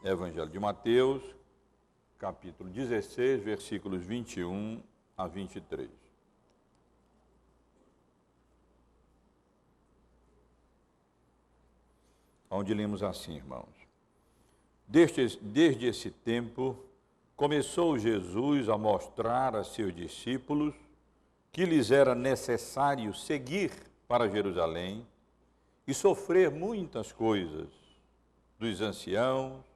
Evangelho de Mateus, capítulo 16, versículos 21 a 23. Onde lemos assim, irmãos. Desde esse tempo, começou Jesus a mostrar a seus discípulos que lhes era necessário seguir para Jerusalém e sofrer muitas coisas dos anciãos,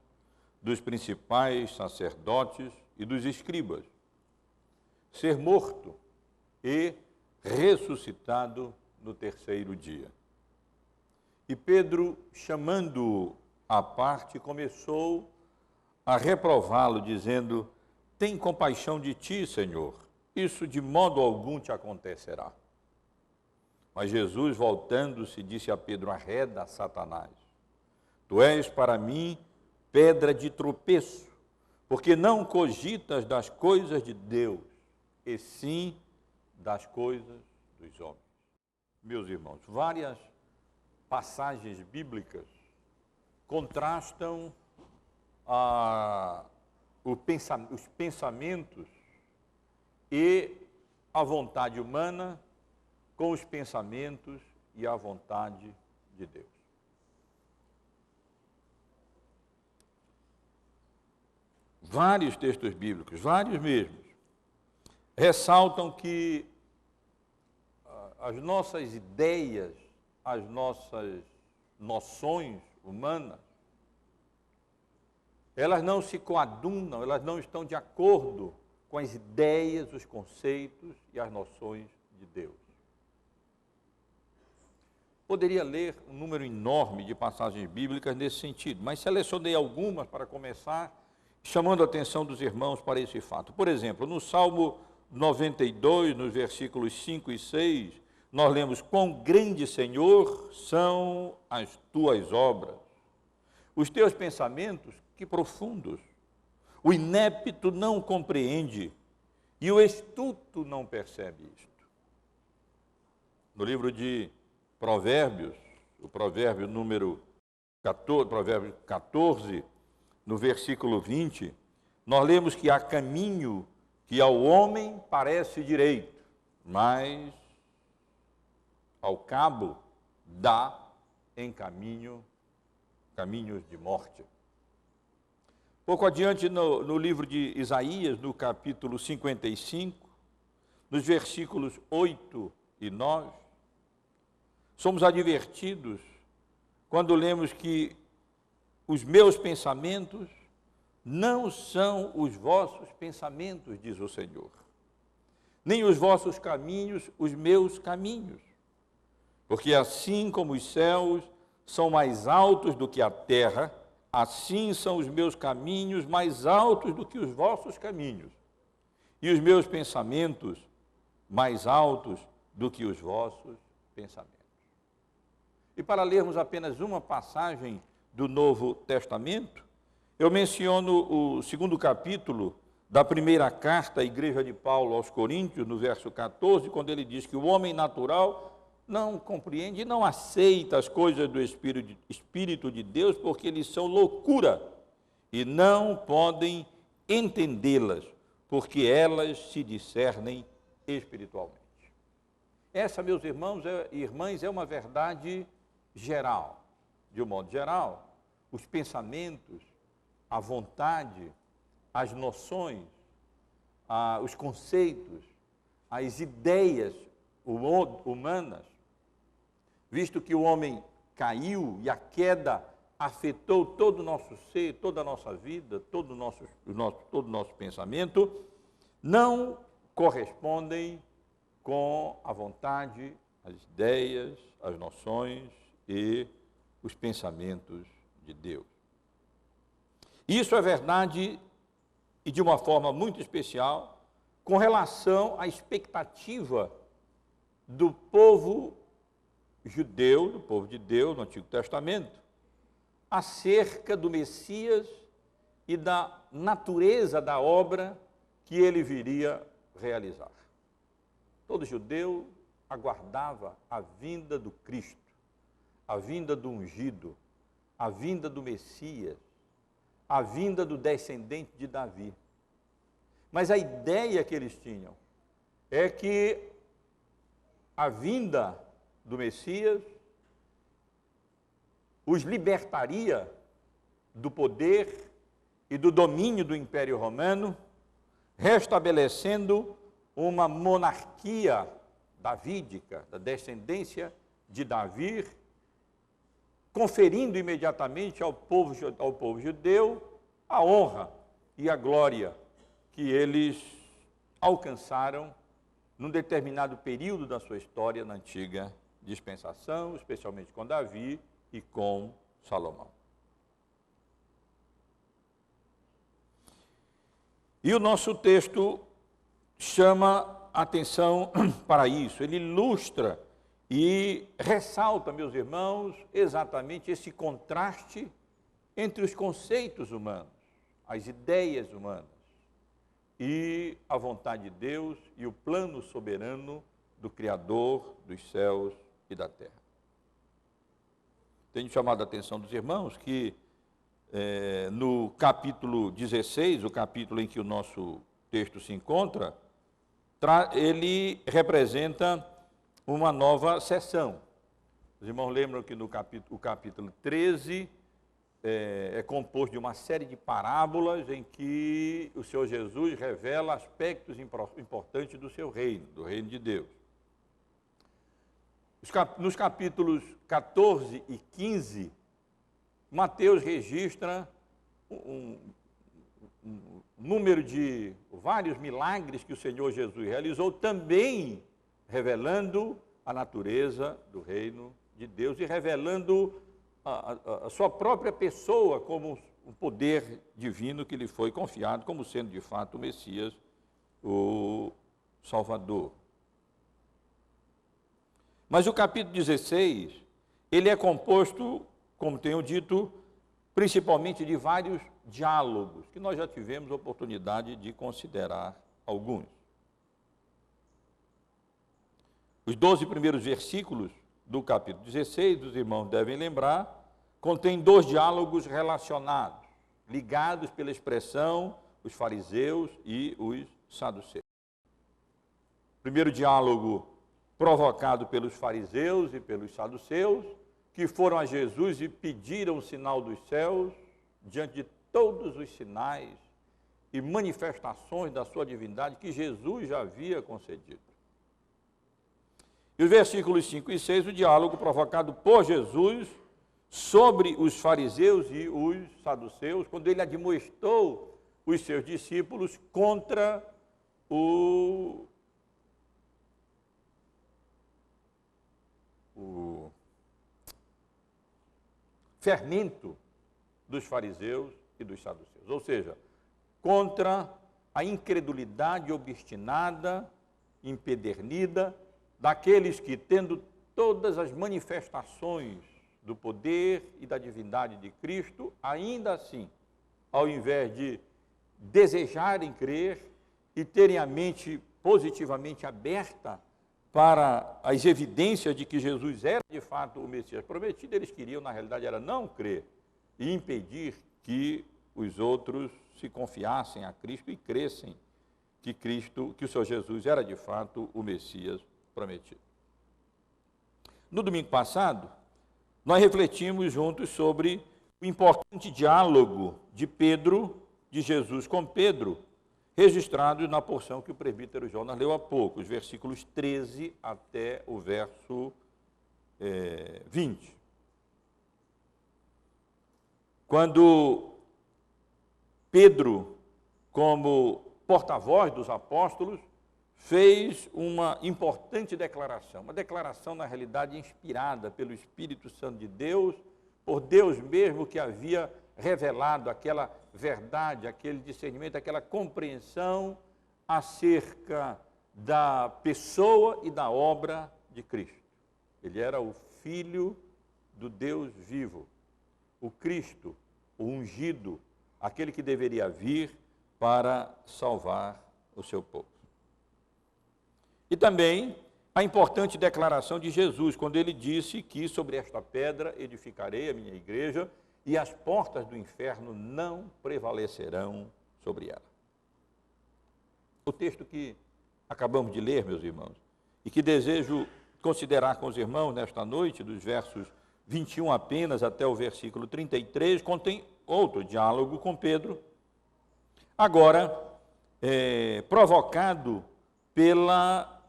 dos principais sacerdotes e dos escribas, ser morto e ressuscitado no terceiro dia. E Pedro, chamando-o à parte, começou a reprová-lo, dizendo: tem compaixão de ti, Senhor, isso de modo algum te acontecerá. Mas Jesus, voltando-se, disse a Pedro: arreda, Satanás, tu és para mim pedra de tropeço, porque não cogitas das coisas de Deus, e sim das coisas dos homens. Meus irmãos, várias passagens bíblicas contrastam os pensamentos e a vontade humana com os pensamentos e a vontade de Deus. Vários textos bíblicos, vários mesmos, ressaltam que as nossas ideias, as nossas noções humanas, elas não se coadunam, elas não estão de acordo com as ideias, os conceitos e as noções de Deus. Poderia ler um número enorme de passagens bíblicas nesse sentido, mas selecionei algumas para começar, chamando a atenção dos irmãos para esse fato. Por exemplo, no Salmo 92, nos versículos 5 e 6, nós lemos: quão grande, Senhor, são as tuas obras, os teus pensamentos, que profundos. O inepto não compreende e o estulto não percebe isto. No livro de Provérbios, o provérbio número 14, provérbio 14, no versículo 20, nós lemos que há caminho que ao homem parece direito, mas ao cabo dá em caminhos de morte. Pouco adiante no livro de Isaías, no capítulo 55, nos versículos 8 e 9, somos advertidos quando lemos que os meus pensamentos não são os vossos pensamentos, diz o Senhor, nem os vossos caminhos, os meus caminhos. Porque assim como os céus são mais altos do que a terra, assim são os meus caminhos mais altos do que os vossos caminhos, e os meus pensamentos mais altos do que os vossos pensamentos. E para lermos apenas uma passagem do Novo Testamento, eu menciono o segundo capítulo da primeira carta à igreja de Paulo aos Coríntios, no verso 14, quando ele diz que o homem natural não compreende e não aceita as coisas do Espírito de Deus, porque eles são loucura e não podem entendê-las, porque elas se discernem espiritualmente. Essa, meus irmãos e irmãs, é uma verdade geral. De um modo geral, os pensamentos, a vontade, as noções, os conceitos, as ideias humanas, visto que o homem caiu e a queda afetou todo o nosso ser, toda a nossa vida, todo o nosso pensamento, não correspondem com a vontade, as ideias, as noções e os pensamentos de Deus. Isso é verdade, e de uma forma muito especial, com relação à expectativa do povo judeu, do povo de Deus no Antigo Testamento, acerca do Messias e da natureza da obra que ele viria realizar. Todo judeu aguardava a vinda do Cristo, a vinda do ungido, a vinda do Messias, a vinda do descendente de Davi. Mas a ideia que eles tinham é que a vinda do Messias os libertaria do poder e do domínio do Império Romano, restabelecendo uma monarquia davídica, da descendência de Davi, conferindo imediatamente ao povo judeu a honra e a glória que eles alcançaram num determinado período da sua história na antiga dispensação, especialmente com Davi e com Salomão. E o nosso texto chama atenção para isso, ele ilustra e ressalta, meus irmãos, exatamente esse contraste entre os conceitos humanos, as ideias humanas e a vontade de Deus e o plano soberano do Criador dos céus e da terra. Tenho chamado a atenção dos irmãos que no capítulo 16, o capítulo em que o nosso texto se encontra, ele representa uma nova sessão. Os irmãos lembram que no capítulo 13 é composto de uma série de parábolas em que o Senhor Jesus revela aspectos importantes do seu reino, do reino de Deus. Nos capítulos 14 e 15, Mateus registra um número de vários milagres que o Senhor Jesus realizou, também revelando a natureza do reino de Deus e revelando a sua própria pessoa como um poder divino que lhe foi confiado, como sendo de fato o Messias, o Salvador. Mas o capítulo 16, ele é composto, como tenho dito, principalmente de vários diálogos, que nós já tivemos a oportunidade de considerar alguns. Os 12 primeiros versículos do capítulo 16, os irmãos devem lembrar, contém 2 diálogos relacionados, ligados pela expressão os fariseus e os saduceus. Primeiro diálogo provocado pelos fariseus e pelos saduceus, que foram a Jesus e pediram o sinal dos céus, diante de todos os sinais e manifestações da sua divindade que Jesus já havia concedido. E os versículos 5 e 6, o diálogo provocado por Jesus sobre os fariseus e os saduceus, quando ele admoestou os seus discípulos contra o fermento dos fariseus e dos saduceus, ou seja, contra a incredulidade obstinada, empedernida, daqueles que, tendo todas as manifestações do poder e da divindade de Cristo, ainda assim, ao invés de desejarem crer e terem a mente positivamente aberta para as evidências de que Jesus era de fato o Messias prometido, eles queriam, na realidade, era não crer e impedir que os outros se confiassem a Cristo e crescem que o Senhor Jesus era de fato o Messias prometido. No domingo passado, nós refletimos juntos sobre o importante diálogo de Jesus com Pedro, registrados na porção que o presbítero Jonas leu há pouco, os versículos 13 até o verso 20. Quando Pedro, como porta-voz dos apóstolos, fez uma importante declaração, uma declaração, na realidade, inspirada pelo Espírito Santo de Deus, por Deus mesmo que havia revelado aquela verdade, aquele discernimento, aquela compreensão acerca da pessoa e da obra de Cristo. Ele era o Filho do Deus vivo, o Cristo, o ungido, aquele que deveria vir para salvar o seu povo. E também a importante declaração de Jesus, quando ele disse que sobre esta pedra edificarei a minha igreja e as portas do inferno não prevalecerão sobre ela. O texto que acabamos de ler, meus irmãos, e que desejo considerar com os irmãos nesta noite, dos versos 21 apenas até o versículo 33, contém outro diálogo com Pedro, agora provocado pela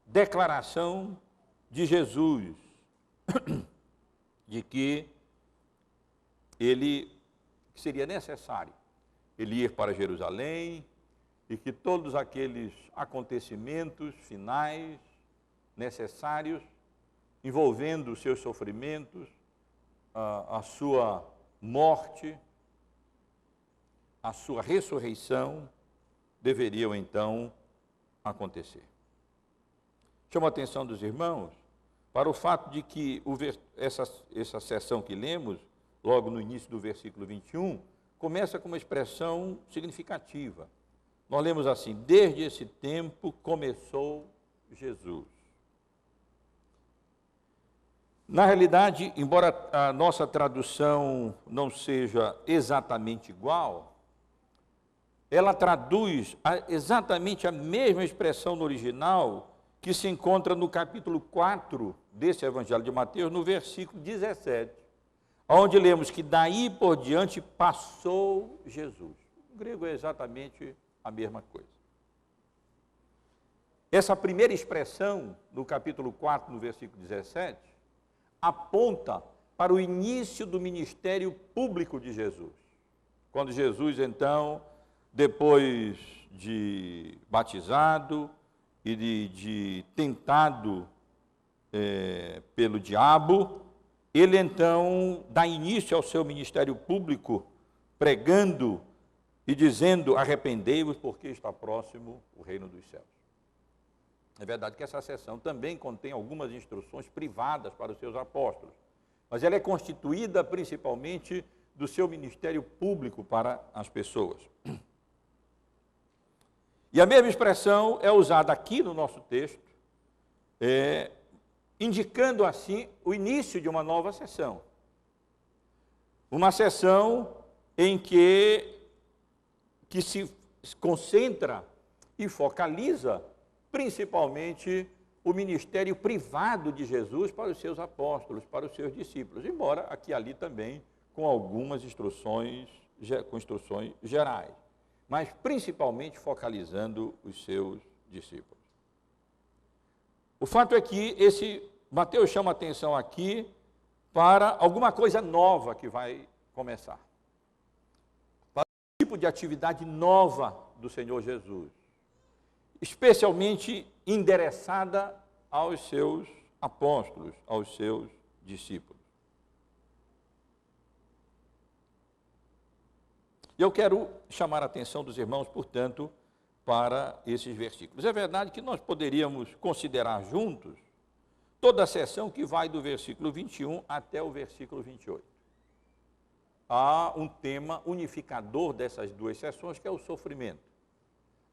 declaração de Jesus, de que seria necessário ele ir para Jerusalém e que todos aqueles acontecimentos finais necessários, envolvendo os seus sofrimentos, a sua morte, a sua ressurreição, deveriam então acontecer. Chamo a atenção dos irmãos para o fato de que essa seção que lemos, logo no início do versículo 21, começa com uma expressão significativa. Nós lemos assim: desde esse tempo começou Jesus. Na realidade, embora a nossa tradução não seja exatamente igual, ela traduz exatamente a mesma expressão no original que se encontra no capítulo 4 desse Evangelho de Mateus, no versículo 17, onde lemos que daí por diante passou Jesus. O grego é exatamente a mesma coisa. Essa primeira expressão, no capítulo 4, no versículo 17, aponta para o início do ministério público de Jesus. Quando Jesus, então, depois de batizado e de tentado pelo diabo, ele então dá início ao seu ministério público, pregando e dizendo: arrependei-vos, porque está próximo o reino dos céus. É verdade que essa seção também contém algumas instruções privadas para os seus apóstolos, mas ela é constituída principalmente do seu ministério público para as pessoas. E a mesma expressão é usada aqui no nosso texto, indicando assim o início de uma nova sessão. Uma sessão em que se concentra e focaliza principalmente o ministério privado de Jesus para os seus apóstolos, para os seus discípulos, embora aqui e ali também com algumas instruções gerais, mas principalmente focalizando os seus discípulos. O fato é que Mateus chama a atenção aqui para alguma coisa nova que vai começar, para um tipo de atividade nova do Senhor Jesus, especialmente endereçada aos seus apóstolos, aos seus discípulos. E eu quero chamar a atenção dos irmãos, portanto, para esses versículos. É verdade que nós poderíamos considerar juntos toda a seção que vai do versículo 21 até o versículo 28. Há um tema unificador dessas duas seções, que é o sofrimento.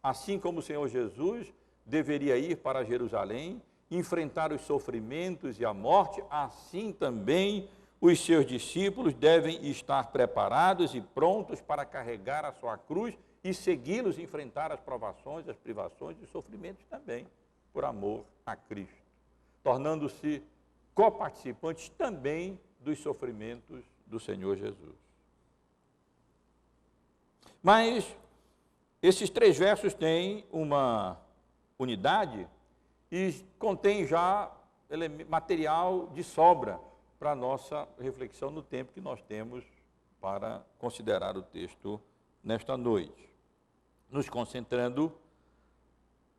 Assim como o Senhor Jesus deveria ir para Jerusalém, enfrentar os sofrimentos e a morte, assim também os seus discípulos devem estar preparados e prontos para carregar a sua cruz e segui-los, enfrentar as provações, as privações e os sofrimentos também, por amor a Cristo, tornando-se coparticipantes também dos sofrimentos do Senhor Jesus. Mas esses 3 versos têm uma unidade e contêm já material de sobra para a nossa reflexão no tempo que nós temos para considerar o texto nesta noite. Nos concentrando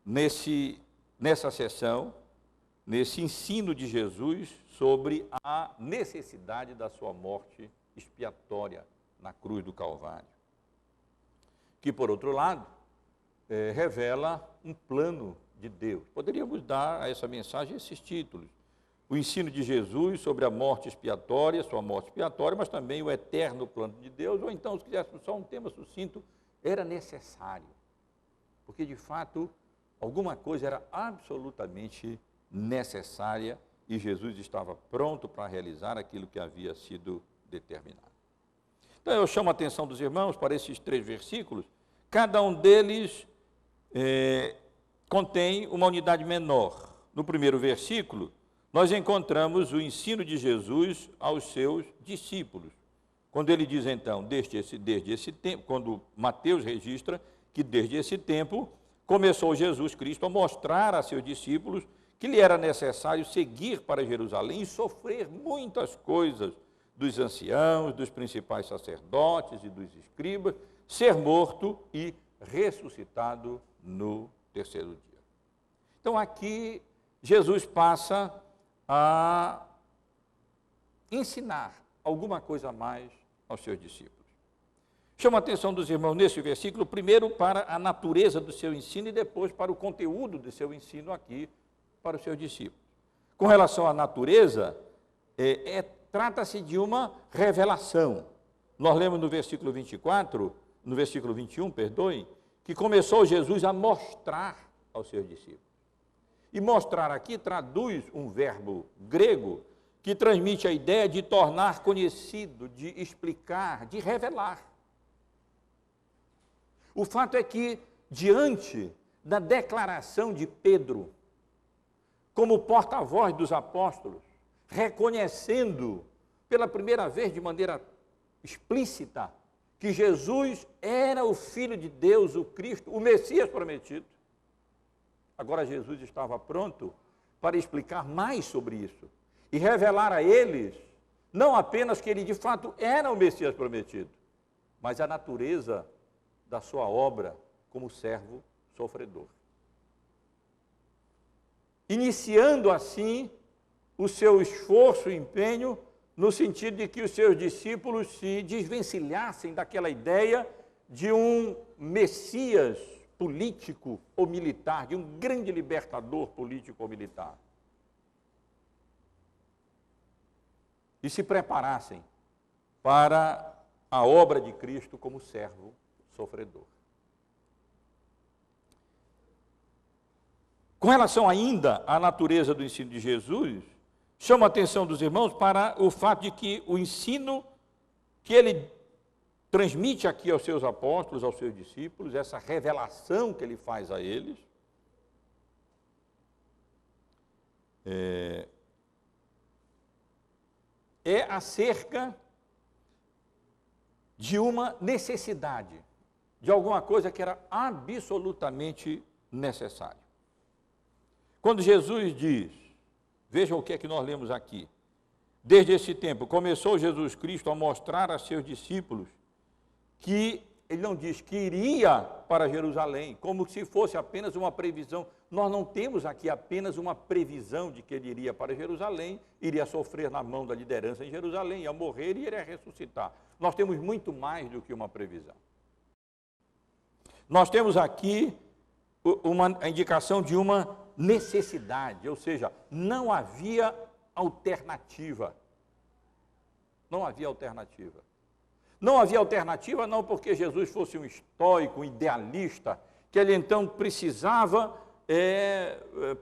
nessa sessão, nesse ensino de Jesus sobre a necessidade da sua morte expiatória na cruz do Calvário, que, por outro lado, revela um plano de Deus. Poderíamos dar a essa mensagem esses títulos: o ensino de Jesus sobre a morte expiatória, sua morte expiatória, mas também o eterno plano de Deus, ou então, se quiséssemos só um tema sucinto, era necessário, porque, de fato, alguma coisa era absolutamente necessária e Jesus estava pronto para realizar aquilo que havia sido determinado. Então, eu chamo a atenção dos irmãos para esses 3 versículos. Cada um deles contém uma unidade menor. No primeiro versículo, nós encontramos o ensino de Jesus aos seus discípulos. Quando ele diz, então, desde esse tempo, quando Mateus registra que desde esse tempo começou Jesus Cristo a mostrar a seus discípulos que lhe era necessário seguir para Jerusalém e sofrer muitas coisas dos anciãos, dos principais sacerdotes e dos escribas, ser morto e ressuscitado no terceiro dia. Então, aqui, Jesus passa a ensinar alguma coisa a mais aos seus discípulos. Chama a atenção dos irmãos nesse versículo, primeiro para a natureza do seu ensino e depois para o conteúdo do seu ensino aqui para os seus discípulos. Com relação à natureza, trata-se de uma revelação. Nós lemos no versículo 24, no versículo 21, perdoem, que começou Jesus a mostrar aos seus discípulos. E mostrar aqui traduz um verbo grego que transmite a ideia de tornar conhecido, de explicar, de revelar. O fato é que, diante da declaração de Pedro, como porta-voz dos apóstolos, reconhecendo pela primeira vez de maneira explícita que Jesus era o Filho de Deus, o Cristo, o Messias prometido. Agora Jesus estava pronto para explicar mais sobre isso e revelar a eles, não apenas que ele de fato era o Messias prometido, mas a natureza da sua obra como servo sofredor. Iniciando assim o seu esforço e empenho no sentido de que os seus discípulos se desvencilhassem daquela ideia de um Messias político ou militar, de um grande libertador político ou militar. E se preparassem para a obra de Cristo como servo sofredor. Com relação ainda à natureza do ensino de Jesus, chama a atenção dos irmãos para o fato de que o ensino que ele transmite aqui aos seus apóstolos, aos seus discípulos, essa revelação que ele faz a eles, é acerca de uma necessidade, de alguma coisa que era absolutamente necessária. Quando Jesus diz, vejam o que é que nós lemos aqui, desde esse tempo, começou Jesus Cristo a mostrar a seus discípulos que, ele não diz que iria para Jerusalém, como se fosse apenas uma previsão. Nós não temos aqui apenas uma previsão de que ele iria para Jerusalém, iria sofrer na mão da liderança em Jerusalém, ia morrer e iria ressuscitar. Nós temos muito mais do que uma previsão. Nós temos aqui a indicação de uma necessidade, ou seja, não havia alternativa. Não havia alternativa. Não havia alternativa não porque Jesus fosse um estoico, um idealista, que ele então precisava,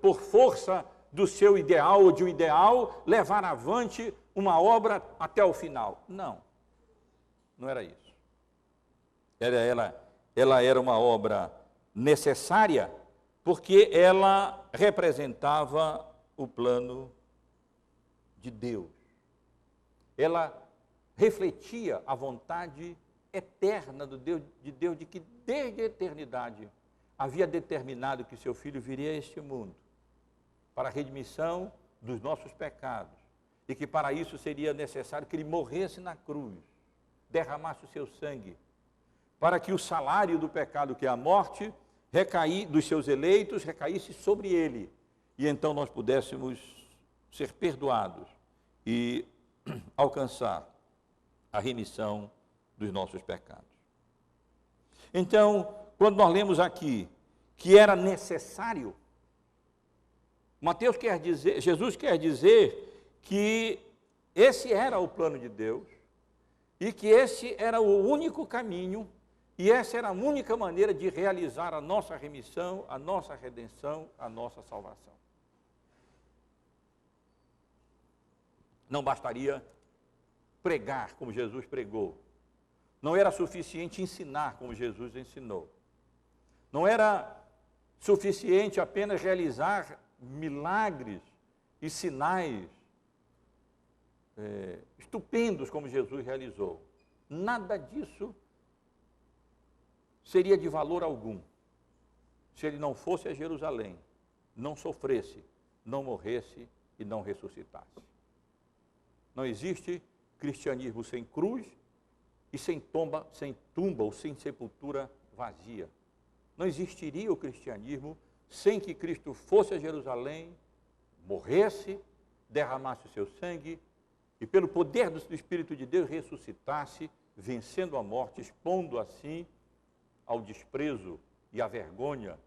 por força do seu ideal ou de um ideal, levar avante uma obra até o final. Não, não era isso. Ela era uma obra necessária porque ela representava o plano de Deus. Ela refletia a vontade eterna de Deus, de que desde a eternidade havia determinado que seu Filho viria a este mundo para a remissão dos nossos pecados e que para isso seria necessário que ele morresse na cruz, derramasse o seu sangue, para que o salário do pecado, que é a morte, dos seus eleitos, recaísse sobre ele, e então nós pudéssemos ser perdoados e alcançar a remissão dos nossos pecados. Então, quando nós lemos aqui que era necessário, Jesus quer dizer que esse era o plano de Deus e que esse era o único caminho e essa era a única maneira de realizar a nossa remissão, a nossa redenção, a nossa salvação. Não bastaria pregar como Jesus pregou, Não era suficiente ensinar como Jesus ensinou. Não era suficiente apenas realizar milagres e sinais estupendos como Jesus realizou. Nada disso seria de valor algum se ele não fosse a Jerusalém, não sofresse, não morresse e não ressuscitasse. Não existe cristianismo sem cruz e sem tumba ou sem sepultura vazia. Não existiria o cristianismo sem que Cristo fosse a Jerusalém, morresse, derramasse o seu sangue e pelo poder do Espírito de Deus ressuscitasse, vencendo a morte, expondo assim ao desprezo e à vergonha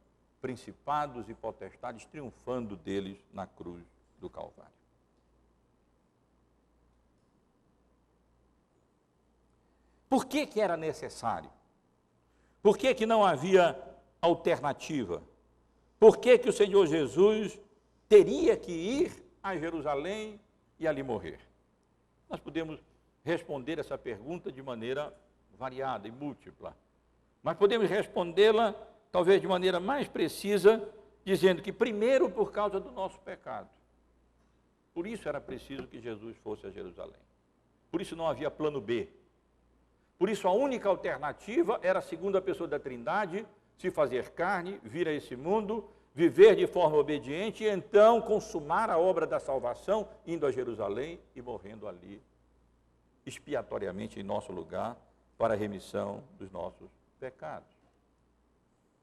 principados e potestades, triunfando deles na cruz do Calvário. Por que que era necessário? Por que que não havia alternativa? Por que que o Senhor Jesus teria que ir a Jerusalém e ali morrer? Nós podemos responder essa pergunta de maneira variada e múltipla, mas podemos respondê-la talvez de maneira mais precisa, dizendo que primeiro por causa do nosso pecado. Por isso era preciso que Jesus fosse a Jerusalém. Por isso não havia plano B. Por isso a única alternativa era a segunda pessoa da Trindade se fazer carne, vir a esse mundo, viver de forma obediente e então consumar a obra da salvação, indo a Jerusalém e morrendo ali, expiatoriamente em nosso lugar, para a remissão dos nossos pecados.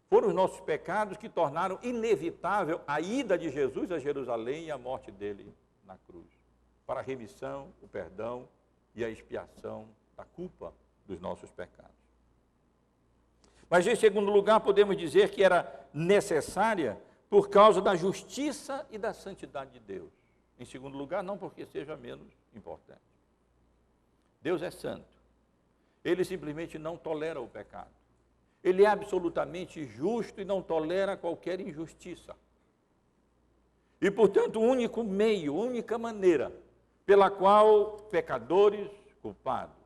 Foram os nossos pecados que tornaram inevitável a ida de Jesus a Jerusalém e a morte dele na cruz, para a remissão, o perdão e a expiação da culpa dos nossos pecados. Mas, em segundo lugar, podemos dizer que era necessária por causa da justiça e da santidade de Deus. Em segundo lugar, não porque seja menos importante. Deus é santo. Ele simplesmente não tolera o pecado. Ele é absolutamente justo e não tolera qualquer injustiça. E, portanto, o único meio, a única maneira pela qual pecadores, culpados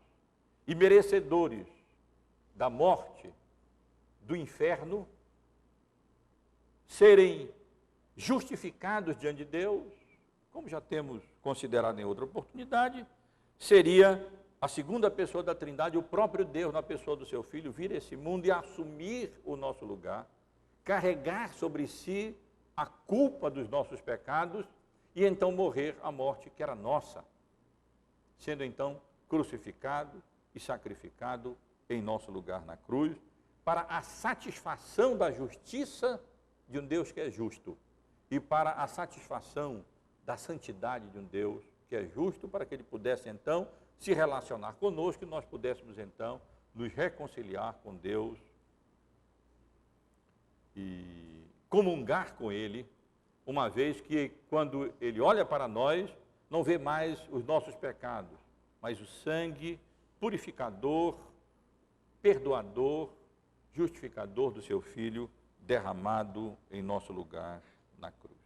e merecedores da morte, do inferno, serem justificados diante de Deus, como já temos considerado em outra oportunidade, seria a segunda pessoa da Trindade, o próprio Deus, na pessoa do seu Filho, vir a esse mundo e assumir o nosso lugar, carregar sobre si a culpa dos nossos pecados e então morrer a morte que era nossa, sendo então crucificado e sacrificado em nosso lugar na cruz, para a satisfação da justiça de um Deus que é justo e para a satisfação da santidade de um Deus que é justo, para que ele pudesse então se relacionar conosco e nós pudéssemos então nos reconciliar com Deus e comungar com Ele, uma vez que quando Ele olha para nós, não vê mais os nossos pecados, mas o sangue purificador, perdoador, justificador do seu Filho derramado em nosso lugar na cruz.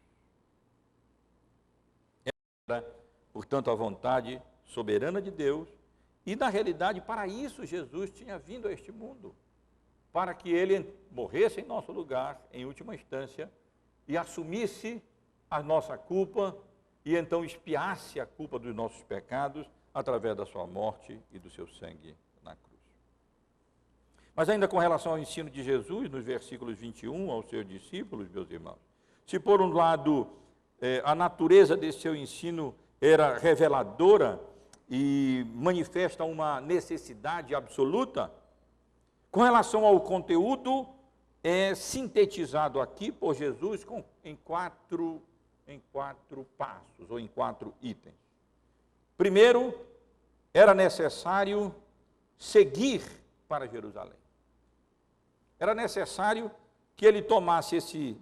Era, portanto, a vontade soberana de Deus, e na realidade para isso Jesus tinha vindo a este mundo, para que ele morresse em nosso lugar, em última instância, e assumisse a nossa culpa, e então expiasse a culpa dos nossos pecados, através da sua morte e do seu sangue na cruz. Mas ainda com relação ao ensino de Jesus, nos versículos 21 aos seus discípulos, meus irmãos, se por um lado a natureza desse seu ensino era reveladora, e manifesta uma necessidade absoluta, com relação ao conteúdo, é sintetizado aqui por Jesus em quatro passos, ou em 4 itens. Primeiro, era necessário seguir para Jerusalém. Era necessário que ele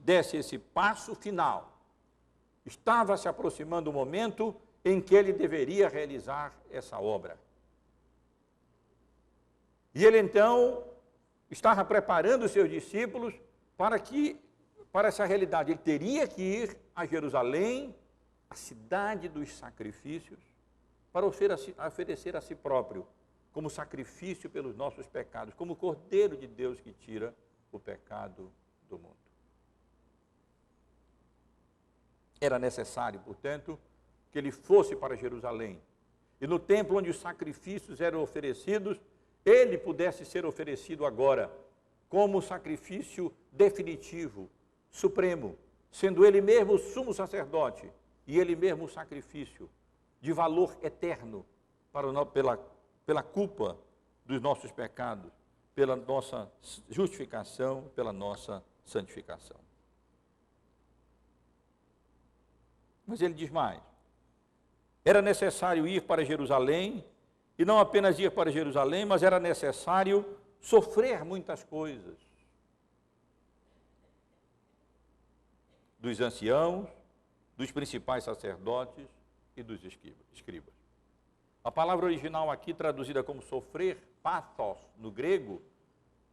desse esse passo final. Estava se aproximando o momento em que ele deveria realizar essa obra. E ele então estava preparando os seus discípulos para essa realidade. Ele teria que ir a Jerusalém, a cidade dos sacrifícios, para oferecer a si próprio como sacrifício pelos nossos pecados, como o Cordeiro de Deus que tira o pecado do mundo. Era necessário, portanto, que ele fosse para Jerusalém. E no templo onde os sacrifícios eram oferecidos, ele pudesse ser oferecido agora, como sacrifício definitivo, supremo, sendo ele mesmo o sumo sacerdote e ele mesmo o sacrifício de valor eterno pela culpa dos nossos pecados, pela nossa justificação, pela nossa santificação. Mas ele diz mais: era necessário ir para Jerusalém, e não apenas ir para Jerusalém, mas era necessário sofrer muitas coisas. Dos anciãos, dos principais sacerdotes e dos escribas. A palavra original aqui, traduzida como sofrer, pathos, no grego,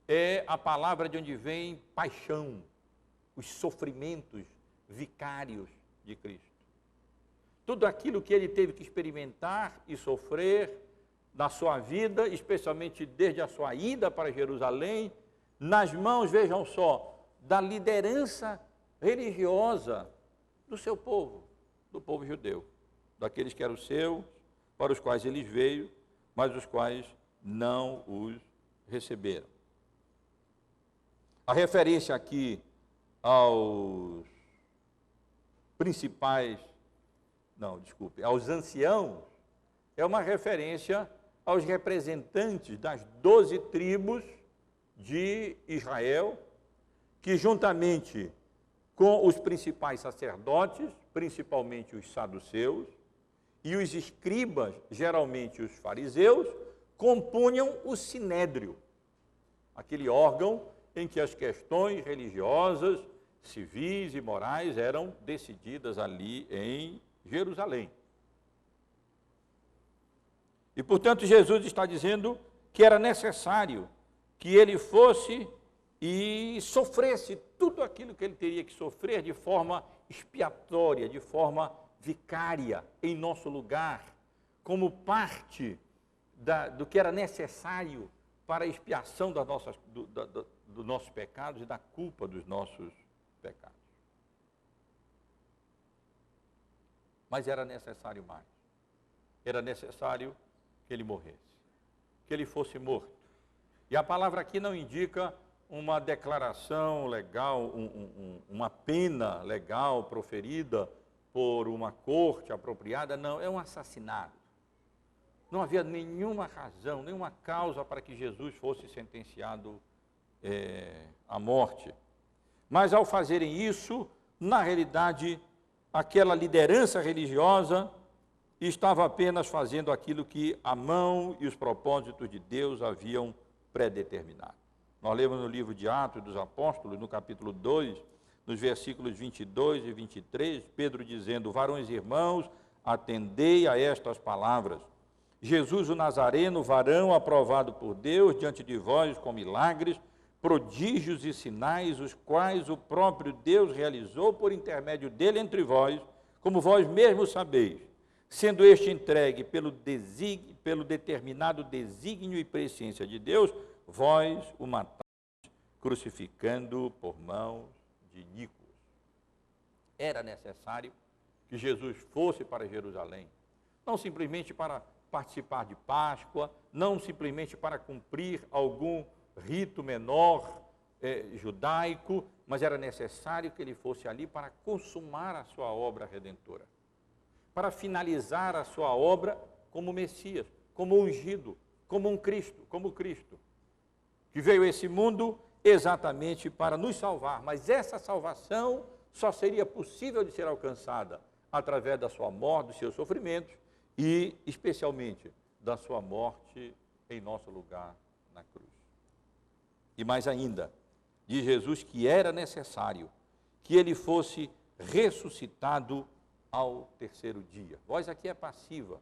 é a palavra de onde vem paixão, os sofrimentos vicários de Cristo. Tudo aquilo que ele teve que experimentar e sofrer na sua vida, especialmente desde a sua ida para Jerusalém, nas mãos, vejam só, da liderança religiosa do seu povo, do povo judeu, daqueles que eram seus, para os quais ele veio, mas os quais não os receberam. A referência aqui aos aos anciãos, é uma referência aos representantes das 12 tribos de Israel, que juntamente com os principais sacerdotes, principalmente os saduceus, e os escribas, geralmente os fariseus, compunham o sinédrio, aquele órgão em que as questões religiosas, civis e morais eram decididas ali em Jerusalém. E, portanto, Jesus está dizendo que era necessário que ele fosse e sofresse tudo aquilo que ele teria que sofrer de forma expiatória, de forma vicária, em nosso lugar, como parte do que era necessário para a expiação dos nossos pecados e da culpa dos nossos pecados. Mas era necessário mais. Era necessário que ele morresse, que ele fosse morto. E a palavra aqui não indica uma declaração legal, uma pena legal proferida por uma corte apropriada, não, é um assassinato. Não havia nenhuma razão, nenhuma causa para que Jesus fosse sentenciado à morte. Mas ao fazerem isso, na realidade, aquela liderança religiosa estava apenas fazendo aquilo que a mão e os propósitos de Deus haviam predeterminado. Nós lemos no livro de Atos dos Apóstolos, no capítulo 2, nos versículos 22 e 23, Pedro dizendo: varões e irmãos, atendei a estas palavras. Jesus o Nazareno, varão aprovado por Deus diante de vós com milagres, prodígios e sinais, os quais o próprio Deus realizou por intermédio dele entre vós, como vós mesmos sabeis, sendo este entregue pelo determinado desígnio e presciência de Deus, vós o matais, crucificando-o por mãos de iníquos. Era necessário que Jesus fosse para Jerusalém, não simplesmente para participar de Páscoa, não simplesmente para cumprir algum rito menor judaico, mas era necessário que ele fosse ali para consumar a sua obra redentora, para finalizar a sua obra como Messias, como ungido, como um Cristo, como Cristo, que veio a esse mundo exatamente para nos salvar, mas essa salvação só seria possível de ser alcançada através da sua morte, dos seus sofrimentos e, especialmente, da sua morte em nosso lugar na cruz. E mais ainda, diz Jesus que era necessário que ele fosse ressuscitado ao terceiro dia. Voz aqui é passiva.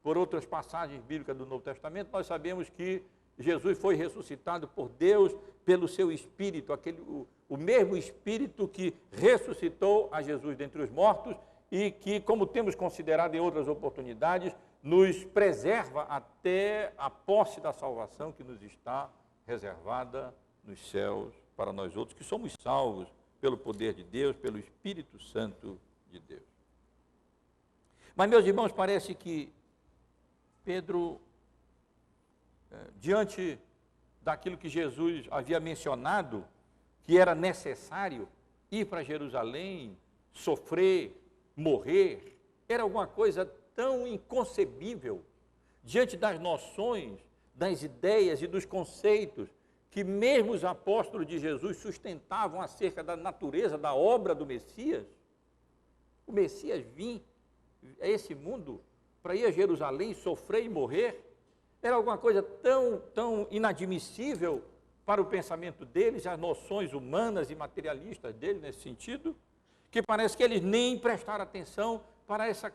Por outras passagens bíblicas do Novo Testamento, nós sabemos que Jesus foi ressuscitado por Deus pelo seu Espírito, o mesmo Espírito que ressuscitou a Jesus dentre os mortos e que, como temos considerado em outras oportunidades, nos preserva até a posse da salvação que nos está reservada nos céus para nós outros, que somos salvos pelo poder de Deus, pelo Espírito Santo de Deus. Mas, meus irmãos, parece que Pedro, diante daquilo que Jesus havia mencionado, que era necessário ir para Jerusalém, sofrer, morrer, era alguma coisa tão inconcebível, diante das noções, das ideias e dos conceitos que mesmo os apóstolos de Jesus sustentavam acerca da natureza, da obra do Messias. O Messias vinha a esse mundo para ir a Jerusalém, sofrer e morrer, era alguma coisa tão inadmissível para o pensamento deles, as noções humanas e materialistas deles nesse sentido, que parece que eles nem prestaram atenção para essa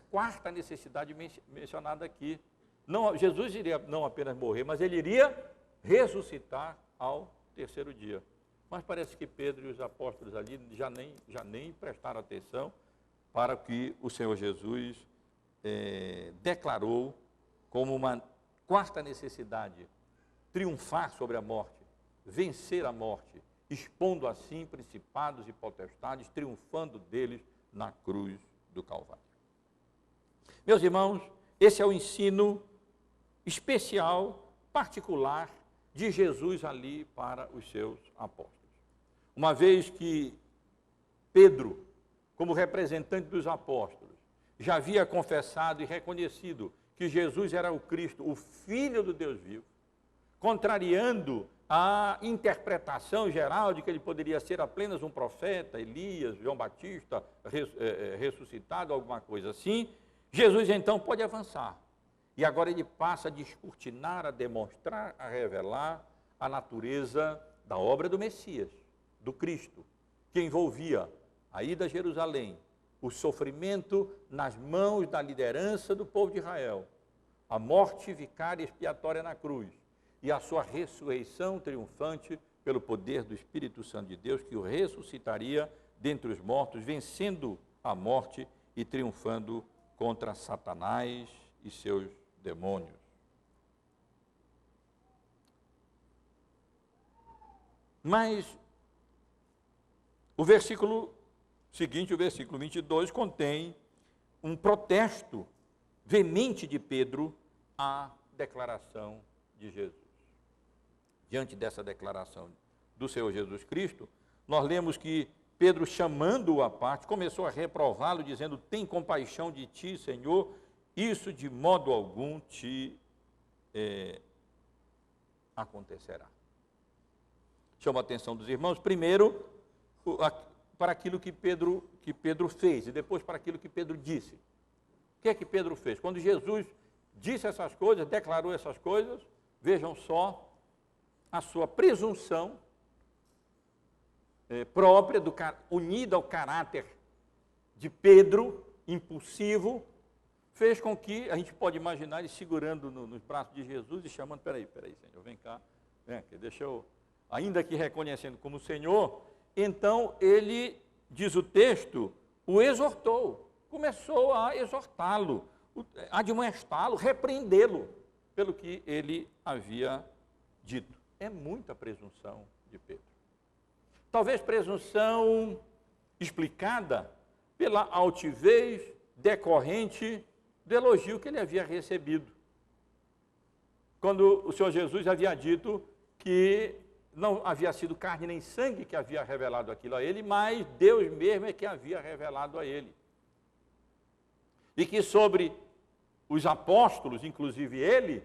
quarta necessidade mencionada aqui. Não, Jesus iria não apenas morrer, mas ele iria ressuscitar ao terceiro dia. Mas parece que Pedro e os apóstolos ali já nem prestaram atenção para o que o Senhor Jesus declarou como uma quarta necessidade: triunfar sobre a morte, vencer a morte, expondo assim principados e potestades, triunfando deles na cruz do Calvário. Meus irmãos, esse é o ensino especial, particular, de Jesus ali para os seus apóstolos. Uma vez que Pedro, como representante dos apóstolos, já havia confessado e reconhecido que Jesus era o Cristo, o Filho do Deus vivo, contrariando a interpretação geral de que ele poderia ser apenas um profeta, Elias, João Batista, ressuscitado, alguma coisa assim, Jesus então pode avançar. E agora ele passa a descortinar, a demonstrar, a revelar a natureza da obra do Messias, do Cristo, que envolvia a ida a Jerusalém, o sofrimento nas mãos da liderança do povo de Israel, a morte vicária e expiatória na cruz e a sua ressurreição triunfante pelo poder do Espírito Santo de Deus, que o ressuscitaria dentre os mortos, vencendo a morte e triunfando contra Satanás e seus demônios. Mas o versículo seguinte, o versículo 22, contém um protesto veemente de Pedro à declaração de Jesus. Diante dessa declaração do Senhor Jesus Cristo, nós lemos que Pedro, chamando-o à parte, começou a reprová-lo, dizendo: tem compaixão de ti, Senhor, isso de modo algum te acontecerá. Chama a atenção dos irmãos, primeiro, para aquilo que Pedro fez, e depois para aquilo que Pedro disse. O que é que Pedro fez? Quando Jesus disse essas coisas, declarou essas coisas, vejam só a sua presunção própria, unida ao caráter de Pedro, impulsivo, fez com que, a gente pode imaginar ele segurando nos braços de Jesus e chamando: peraí, Senhor, vem cá, deixa eu, ainda que reconhecendo como Senhor. Então ele, diz o texto, o exortou, começou a exortá-lo, a admoestá-lo, repreendê-lo pelo que ele havia dito. É muita presunção de Pedro. Talvez presunção explicada pela altivez decorrente do elogio que ele havia recebido. Quando o Senhor Jesus havia dito que não havia sido carne nem sangue que havia revelado aquilo a ele, mas Deus mesmo é que havia revelado a ele. E que sobre os apóstolos, inclusive ele,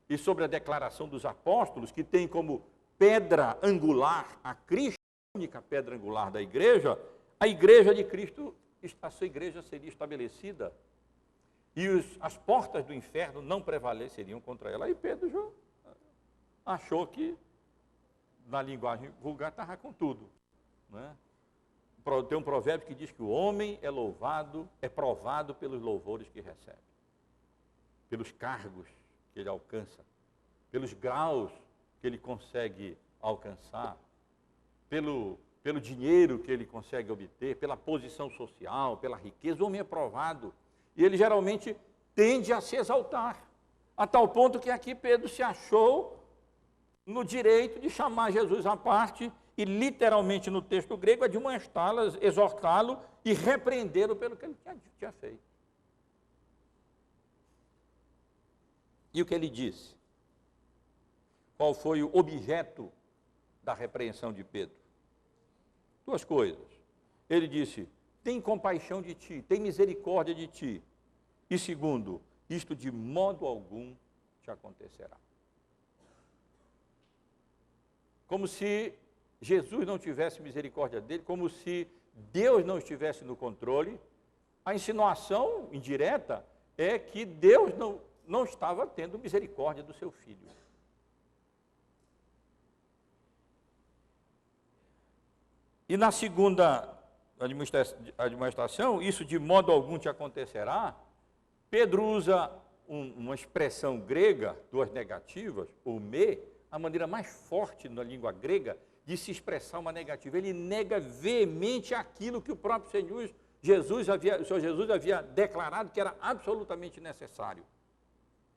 e sobre a declaração dos apóstolos, que tem como pedra angular a Cristo, a única pedra angular da igreja, a igreja de Cristo, a sua igreja seria estabelecida e as portas do inferno não prevaleceriam contra ela. Aí Pedro já achou que, na linguagem vulgar, estava com tudo, né? Tem um provérbio que diz que o homem é provado pelos louvores que recebe, pelos cargos que ele alcança, pelos graus que ele consegue alcançar, pelo dinheiro que ele consegue obter, pela posição social, pela riqueza. O homem é provado. E ele geralmente tende a se exaltar, a tal ponto que aqui Pedro se achou no direito de chamar Jesus à parte e, literalmente, no texto grego, admoestá-lo, exortá-lo e repreendê-lo pelo que ele tinha feito. E o que ele disse? Qual foi o objeto da repreensão de Pedro? Duas coisas. Ele disse: tem compaixão de ti, tem misericórdia de ti. E segundo, isto de modo algum te acontecerá. Como se Jesus não tivesse misericórdia dele, como se Deus não estivesse no controle. A insinuação indireta é que Deus não estava tendo misericórdia do seu filho. E na segunda admoestação, isso de modo algum te acontecerá, Pedro usa uma expressão grega, duas negativas, o me, a maneira mais forte na língua grega de se expressar uma negativa. Ele nega veemente aquilo que o próprio Senhor Jesus havia declarado que era absolutamente necessário.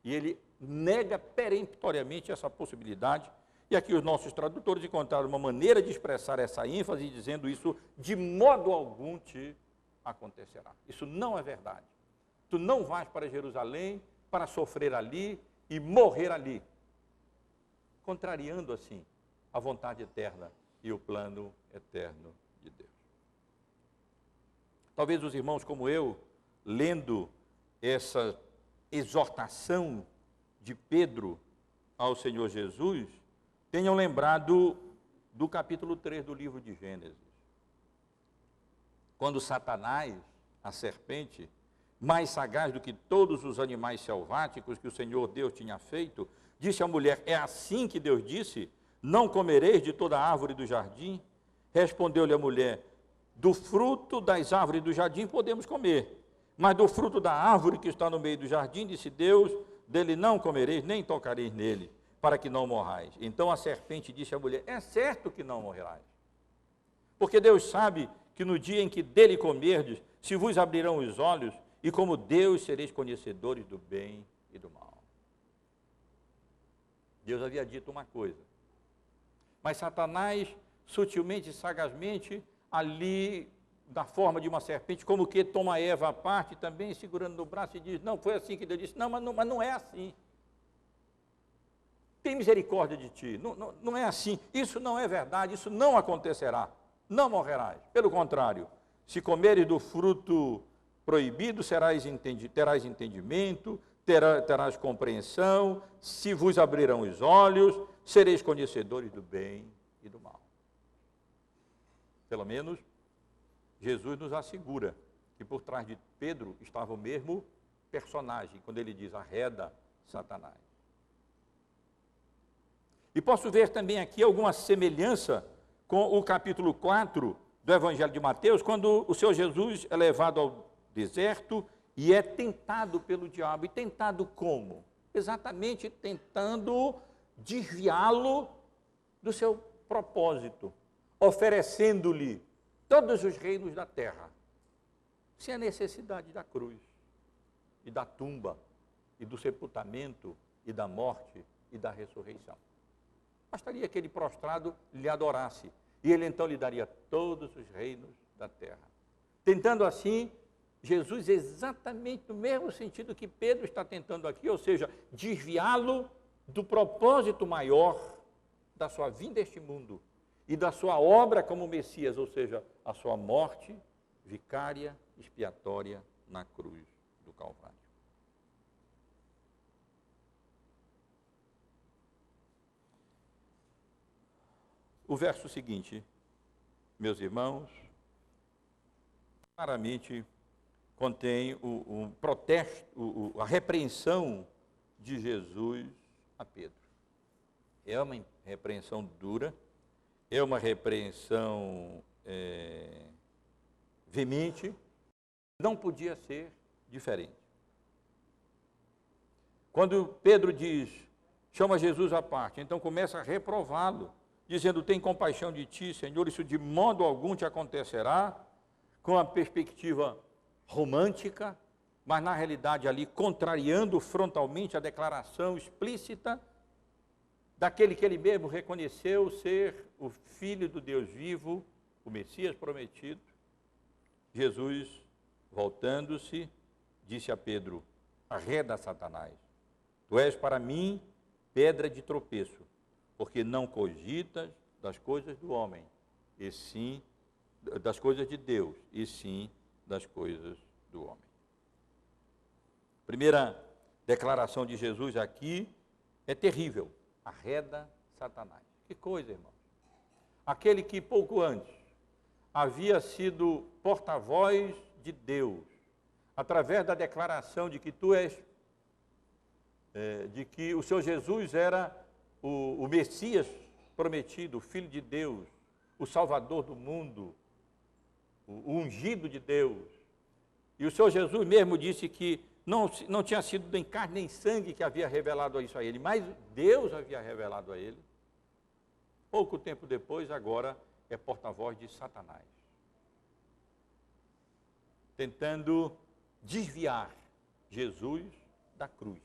E ele nega peremptoriamente essa possibilidade. E aqui os nossos tradutores encontraram uma maneira de expressar essa ênfase, dizendo isso: de modo algum te acontecerá. Isso não é verdade. Tu não vais para Jerusalém para sofrer ali e morrer ali, contrariando assim a vontade eterna e o plano eterno de Deus. Talvez os irmãos como eu, lendo essa exortação de Pedro ao Senhor Jesus, tenham lembrado do capítulo 3 do livro de Gênesis. Quando Satanás, a serpente, mais sagaz do que todos os animais selváticos que o Senhor Deus tinha feito, disse à mulher: é assim que Deus disse, não comereis de toda árvore do jardim? Respondeu-lhe a mulher: do fruto das árvores do jardim podemos comer, mas do fruto da árvore que está no meio do jardim, disse Deus, dele não comereis, nem tocareis nele, para que não morrais. Então a serpente disse à mulher: é certo que não morrerás, porque Deus sabe que no dia em que dele comerdes, se vos abrirão os olhos, e como Deus sereis conhecedores do bem e do mal. Deus havia dito uma coisa, mas Satanás, sutilmente e sagazmente, ali, da forma de uma serpente, como que toma Eva à parte, também segurando no braço e diz: não, foi assim que Deus disse. Não, mas não é assim. Tem misericórdia de ti. Não é assim. Isso não é verdade, isso não acontecerá. Não morrerás. Pelo contrário, se comeres do fruto proibido, terás entendimento, terás compreensão, se vos abrirão os olhos, sereis conhecedores do bem e do mal. Pelo menos, Jesus nos assegura que por trás de Pedro estava o mesmo personagem, quando ele diz: arreda Satanás. E posso ver também aqui alguma semelhança com o capítulo 4 do Evangelho de Mateus, quando o Senhor Jesus é levado ao deserto e é tentado pelo diabo. E tentado como? Exatamente tentando desviá-lo do seu propósito, oferecendo-lhe todos os reinos da terra, sem a necessidade da cruz, e da tumba, e do sepultamento, e da morte, e da ressurreição. Bastaria que ele prostrado lhe adorasse, e ele então lhe daria todos os reinos da terra. Tentando assim, Jesus, exatamente no mesmo sentido que Pedro está tentando aqui, ou seja, desviá-lo do propósito maior da sua vinda a este mundo e da sua obra como Messias, ou seja, a sua morte vicária, expiatória na cruz do Calvário. O verso seguinte, meus irmãos, claramente contém o protesto, a repreensão de Jesus a Pedro. É uma repreensão dura, é uma repreensão veemente, não podia ser diferente. Quando Pedro diz, chama Jesus à parte, então começa a reprová-lo, dizendo: tem compaixão de ti, Senhor, isso de modo algum te acontecerá, com a perspectiva romântica, mas na realidade ali contrariando frontalmente a declaração explícita daquele que ele mesmo reconheceu ser o Filho do Deus vivo, o Messias prometido. Jesus, voltando-se, disse a Pedro: arreda, Satanás, tu és para mim pedra de tropeço, porque não cogitas das coisas do homem, e sim das coisas de Deus, e sim das coisas do homem. Primeira declaração de Jesus aqui é terrível: arreda, Satanás. Que coisa, irmão. Aquele que pouco antes havia sido porta-voz de Deus, através da declaração de que de que o Senhor Jesus era o Messias prometido, o Filho de Deus, o Salvador do mundo, o ungido de Deus. E o Senhor Jesus mesmo disse que não tinha sido nem carne nem sangue que havia revelado isso a ele, mas Deus havia revelado a ele. Pouco tempo depois, agora, é porta-voz de Satanás, tentando desviar Jesus da cruz,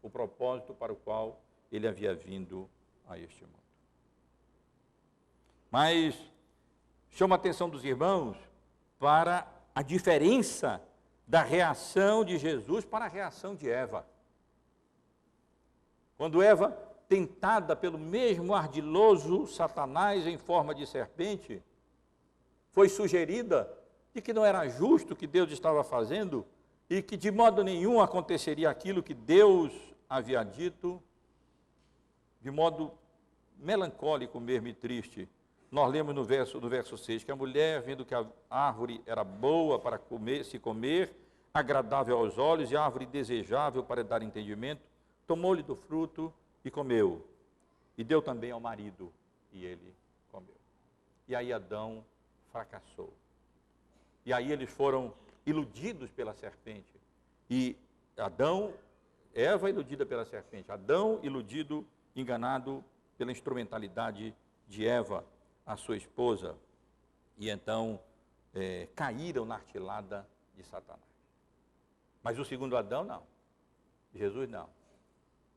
o propósito para o qual ele havia vindo a este mundo. Mas chama a atenção dos irmãos para a diferença da reação de Jesus para a reação de Eva. Quando Eva, tentada pelo mesmo ardiloso Satanás em forma de serpente, foi sugerida de que não era justo o que Deus estava fazendo e que de modo nenhum aconteceria aquilo que Deus havia dito, de modo melancólico mesmo e triste. Nós lemos no verso 6, que a mulher, vendo que a árvore era boa para se comer, agradável aos olhos e árvore desejável para dar entendimento, tomou-lhe do fruto e comeu. E deu também ao marido, e ele comeu. E aí Adão fracassou. E aí eles foram iludidos pela serpente. E Eva iludida pela serpente, Adão iludido, enganado pela instrumentalidade de Eva, a sua esposa, e então caíram na artilada de Satanás. Mas o segundo Adão não, Jesus não.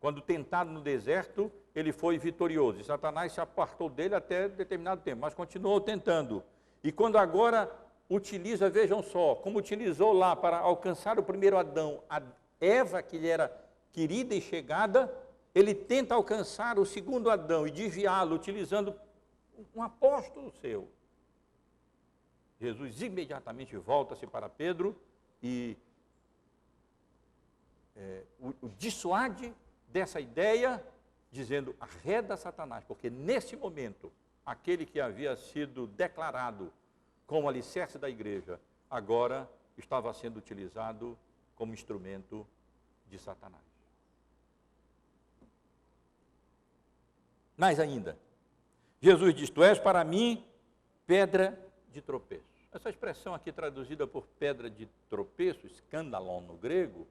Quando tentado no deserto, ele foi vitorioso, e Satanás se apartou dele até determinado tempo, mas continuou tentando. E quando agora utiliza, vejam só, como utilizou lá para alcançar o primeiro Adão, a Eva, que lhe era querida e chegada, ele tenta alcançar o segundo Adão e desviá-lo, utilizando um apóstolo seu. Jesus imediatamente volta-se para Pedro e o dissuade dessa ideia, dizendo: arreda Satanás, porque nesse momento, aquele que havia sido declarado como alicerce da igreja, agora estava sendo utilizado como instrumento de Satanás. Mais ainda, Jesus diz: tu és para mim pedra de tropeço. Essa expressão aqui traduzida por pedra de tropeço, escandalon no grego,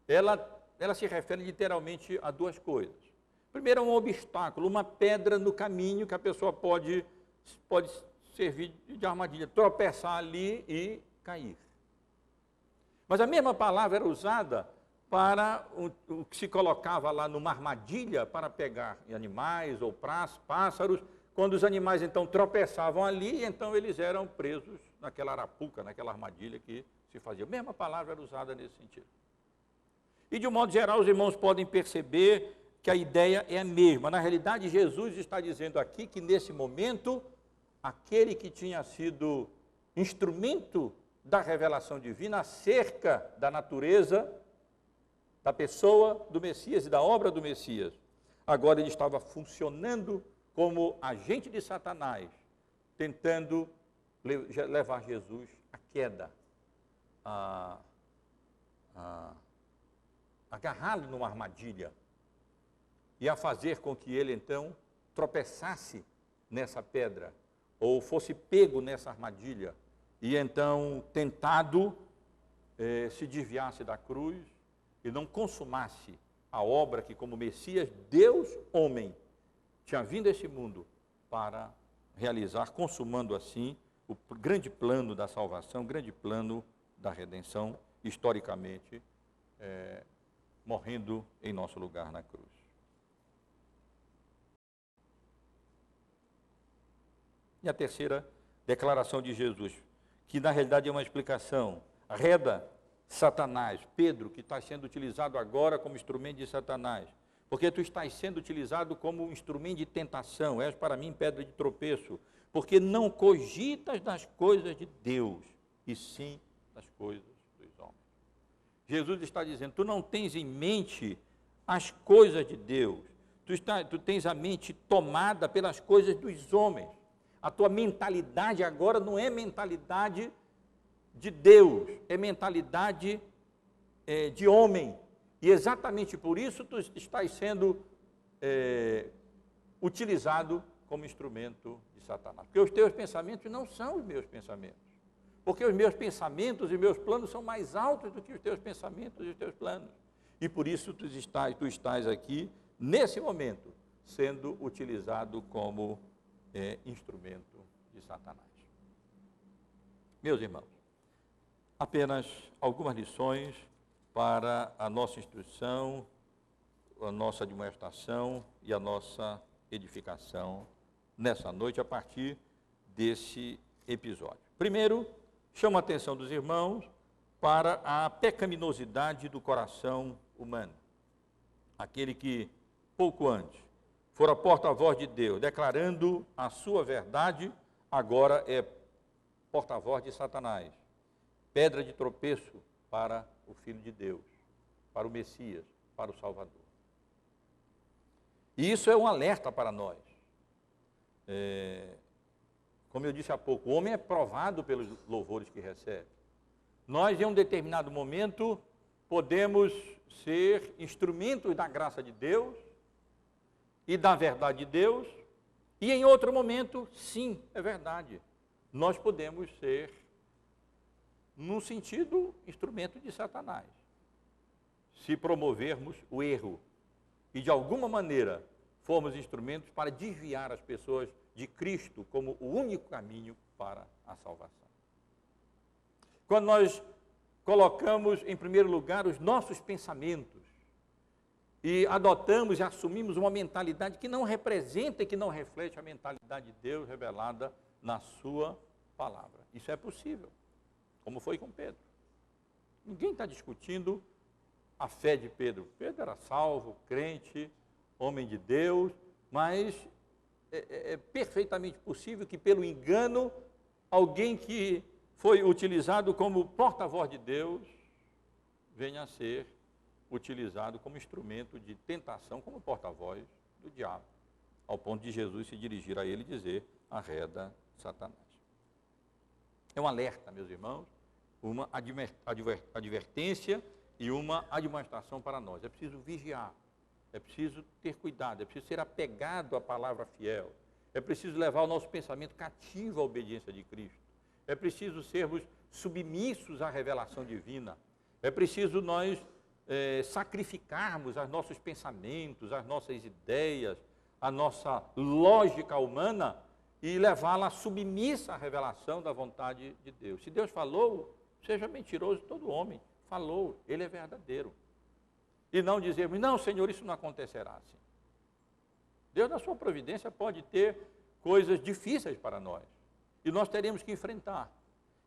ela se refere literalmente a duas coisas. Primeiro, é um obstáculo, uma pedra no caminho que a pessoa pode servir de armadilha, tropeçar ali e cair. Mas a mesma palavra era usada para o que se colocava lá numa armadilha para pegar animais ou pássaros. Quando os animais então tropeçavam ali, então eles eram presos naquela arapuca, naquela armadilha que se fazia. A mesma palavra era usada nesse sentido. E de um modo geral, os irmãos podem perceber que a ideia é a mesma. Na realidade, Jesus está dizendo aqui que nesse momento, aquele que tinha sido instrumento da revelação divina acerca da natureza, da pessoa do Messias e da obra do Messias, agora ele estava funcionando como agente de Satanás, tentando levar Jesus à queda, agarrá-lo numa armadilha e a fazer com que ele então tropeçasse nessa pedra ou fosse pego nessa armadilha e então tentado se desviasse da cruz e não consumasse a obra que como Messias, Deus, homem, tinha vindo a esse mundo para realizar, consumando assim o grande plano da salvação, o grande plano da redenção historicamente, morrendo em nosso lugar na cruz. E a terceira declaração de Jesus, que na realidade é uma explicação, reda Satanás, Pedro, que está sendo utilizado agora como instrumento de Satanás, porque tu estás sendo utilizado como instrumento de tentação, és para mim pedra de tropeço, porque não cogitas das coisas de Deus, e sim das coisas dos homens. Jesus está dizendo, tu não tens em mente as coisas de Deus, tu tens a mente tomada pelas coisas dos homens. A tua mentalidade agora não é mentalidade de Deus, é mentalidade de homem. E exatamente por isso tu estás sendo utilizado como instrumento de Satanás. Porque os teus pensamentos não são os meus pensamentos. Porque os meus pensamentos e meus planos são mais altos do que os teus pensamentos e os teus planos. E por isso tu estás aqui, nesse momento, sendo utilizado como instrumento de Satanás. Meus irmãos, apenas algumas lições para a nossa instrução, a nossa admoestação e a nossa edificação nessa noite a partir desse episódio. Primeiro, chamo a atenção dos irmãos para a pecaminosidade do coração humano. Aquele que, pouco antes, fora porta-voz de Deus, declarando a sua verdade, agora é porta-voz de Satanás, pedra de tropeço para o Filho de Deus, para o Messias, para o Salvador. E isso é um alerta para nós. Como eu disse há pouco, o homem é provado pelos louvores que recebe. Nós, em um determinado momento, podemos ser instrumentos da graça de Deus e da verdade de Deus, e em outro momento, sim, é verdade, nós podemos ser, num sentido, instrumento de Satanás, se promovermos o erro e, de alguma maneira, formos instrumentos para desviar as pessoas de Cristo como o único caminho para a salvação. Quando nós colocamos em primeiro lugar os nossos pensamentos e adotamos e assumimos uma mentalidade que não representa e que não reflete a mentalidade de Deus revelada na sua palavra. Isso é possível, como foi com Pedro. Ninguém está discutindo a fé de Pedro. Pedro era salvo, crente, homem de Deus, mas é perfeitamente possível que pelo engano, alguém que foi utilizado como porta-voz de Deus, venha a ser utilizado como instrumento de tentação, como porta-voz do diabo, ao ponto de Jesus se dirigir a ele e dizer, arreda Satanás. É um alerta, meus irmãos, uma advertência e uma admoestação para nós. É preciso vigiar, é preciso ter cuidado, é preciso ser apegado à palavra fiel, é preciso levar o nosso pensamento cativo à obediência de Cristo, é preciso sermos submissos à revelação divina, é preciso nós sacrificarmos os nossos pensamentos, as nossas ideias, a nossa lógica humana e levá-la submissa à revelação da vontade de Deus. Se Deus falou, seja mentiroso todo homem. Falou, ele é verdadeiro. E não dizermos, não, Senhor, isso não acontecerá assim. Deus, na sua providência, pode ter coisas difíceis para nós. E nós teremos que enfrentar.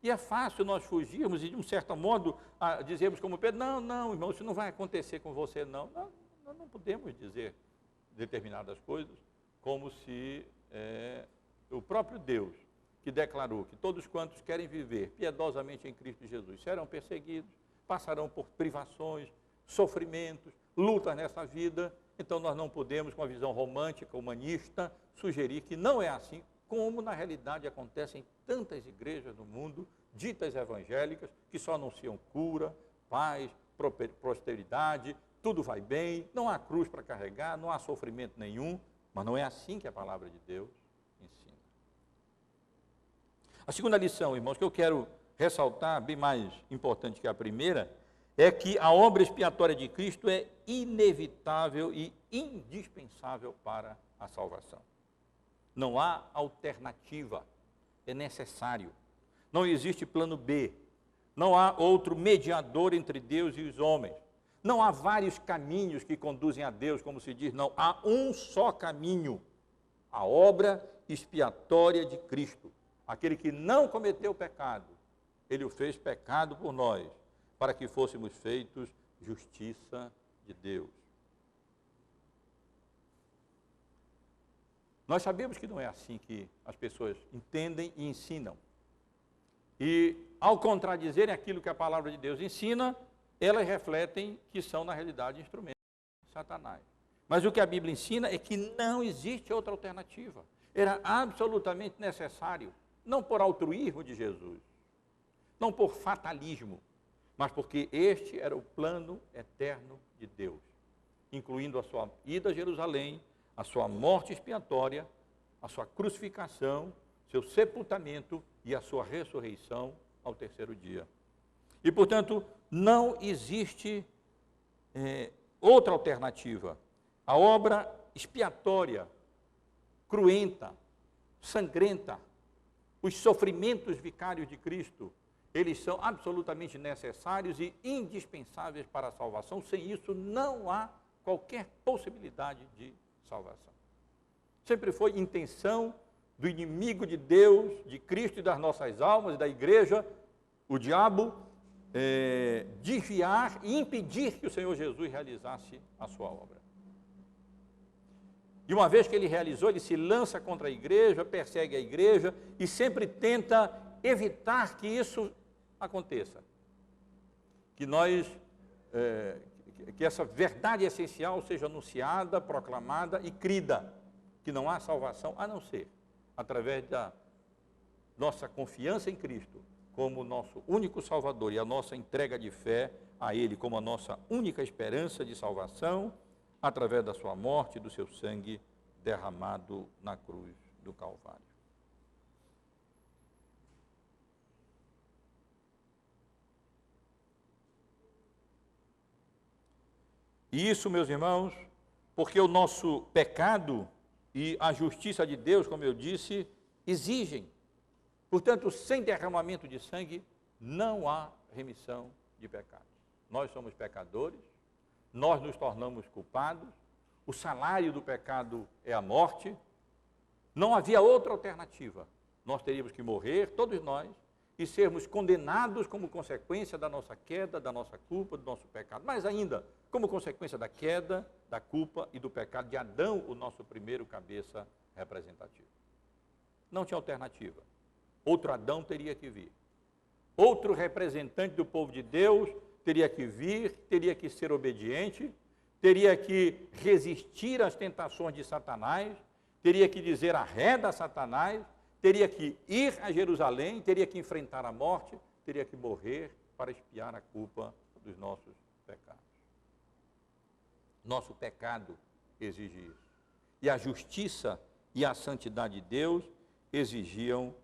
E é fácil nós fugirmos e, de um certo modo, dizermos como Pedro, não, irmão, isso não vai acontecer com você, não. Nós não podemos dizer determinadas coisas como se o próprio Deus, que declarou que todos quantos querem viver piedosamente em Cristo Jesus serão perseguidos, passarão por privações, sofrimentos, lutas nessa vida. Então nós não podemos, com a visão romântica, humanista, sugerir que não é assim, como na realidade acontece em tantas igrejas do mundo, ditas evangélicas, que só anunciam cura, paz, prosperidade, tudo vai bem, não há cruz para carregar, não há sofrimento nenhum, mas não é assim que a palavra de Deus ensina. A segunda lição, irmãos, que eu quero ressaltar, bem mais importante que a primeira, é que a obra expiatória de Cristo é inevitável e indispensável para a salvação. Não há alternativa, é necessário. Não existe plano B, Não há outro mediador entre Deus e os homens. Não há vários caminhos que conduzem a Deus, como se diz, não. Há um só caminho, a obra expiatória de Cristo. Aquele que não cometeu pecado, ele o fez pecado por nós, para que fôssemos feitos justiça de Deus. Nós sabemos que não é assim que as pessoas entendem e ensinam. E, ao contradizerem aquilo que a palavra de Deus ensina, elas refletem que são, na realidade, instrumentos de Satanás. Mas o que a Bíblia ensina é que não existe outra alternativa. Era absolutamente necessário, não por altruísmo de Jesus, não por fatalismo, mas porque este era o plano eterno de Deus, incluindo a sua ida a Jerusalém, a sua morte expiatória, a sua crucificação, seu sepultamento e a sua ressurreição ao terceiro dia. E, portanto, não existe outra alternativa. A obra expiatória, cruenta, sangrenta, os sofrimentos vicários de Cristo, eles são absolutamente necessários e indispensáveis para a salvação. Sem isso, não há qualquer possibilidade de salvação. Sempre foi intenção do inimigo de Deus, de Cristo e das nossas almas, da igreja, o diabo, desviar e impedir que o Senhor Jesus realizasse a sua obra. E uma vez que ele realizou, ele se lança contra a igreja, persegue a igreja e sempre tenta evitar que isso aconteça. Que essa verdade essencial seja anunciada, proclamada e crida, que não há salvação a não ser através da nossa confiança em Cristo como nosso único Salvador e a nossa entrega de fé a Ele como a nossa única esperança de salvação, através da sua morte e do seu sangue derramado na cruz do Calvário. E isso, meus irmãos, porque o nosso pecado e a justiça de Deus, como eu disse, exigem. Portanto, sem derramamento de sangue, não há remissão de pecados. Nós somos pecadores, nós nos tornamos culpados, o salário do pecado é a morte, não havia outra alternativa. Nós teríamos que morrer, todos nós, e sermos condenados como consequência da nossa queda, da nossa culpa, do nosso pecado. Mas ainda, como consequência da queda, da culpa e do pecado de Adão, o nosso primeiro cabeça representativo. Não tinha alternativa. Outro Adão teria que vir. Outro representante do povo de Deus teria que vir, teria que ser obediente, teria que resistir às tentações de Satanás, teria que dizer arreda a Satanás, teria que ir a Jerusalém, teria que enfrentar a morte, teria que morrer para expiar a culpa dos nossos pecados. Nosso pecado exige isso. E a justiça e a santidade de Deus exigiram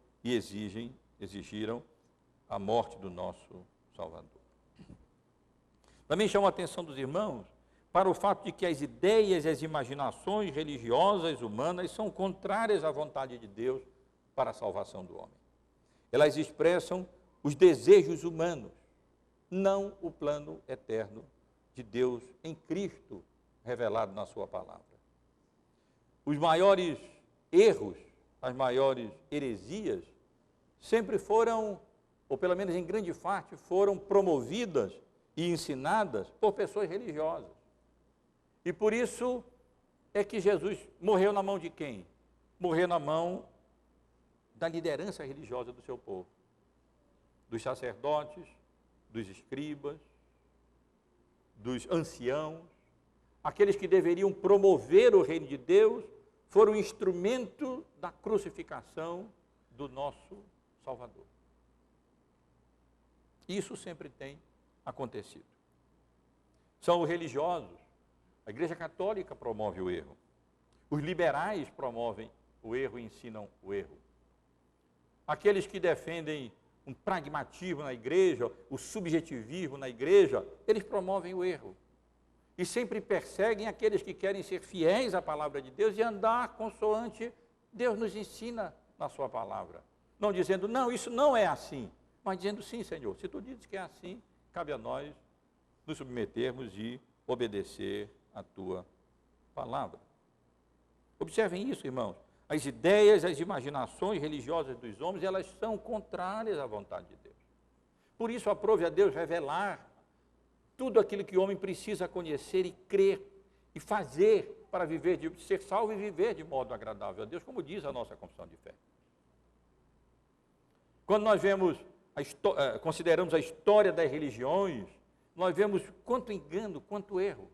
a morte do nosso Salvador. Também chama a atenção dos irmãos para o fato de que as ideias e as imaginações religiosas humanas são contrárias à vontade de Deus para a salvação do homem. Elas expressam os desejos humanos, não o plano eterno de Deus em Cristo, revelado na sua palavra. Os maiores erros, as maiores heresias, sempre foram, ou pelo menos em grande parte, foram promovidas e ensinadas por pessoas religiosas. E por isso é que Jesus morreu na mão de quem? Morreu na mão da liderança religiosa do seu povo, dos sacerdotes, dos escribas, dos anciãos, aqueles que deveriam promover o reino de Deus, foram instrumento da crucificação do nosso Salvador. Isso sempre tem acontecido. São os religiosos, a Igreja Católica promove o erro, os liberais promovem o erro e ensinam o erro. Aqueles que defendem um pragmatismo na igreja, o subjetivismo na igreja, eles promovem o erro. E sempre perseguem aqueles que querem ser fiéis à palavra de Deus e andar consoante Deus nos ensina na sua palavra. Não dizendo, não, isso não é assim, mas dizendo: sim, Senhor, se tu dizes que é assim, cabe a nós nos submetermos e obedecer a tua palavra. Observem isso, irmãos. As ideias, as imaginações religiosas dos homens, elas são contrárias à vontade de Deus. Por isso, aprove a Deus revelar tudo aquilo que o homem precisa conhecer e crer e fazer para viver, ser salvo e viver de modo agradável a Deus, como diz a nossa confissão de fé. Quando nós consideramos a história das religiões, nós vemos quanto engano, quanto erro.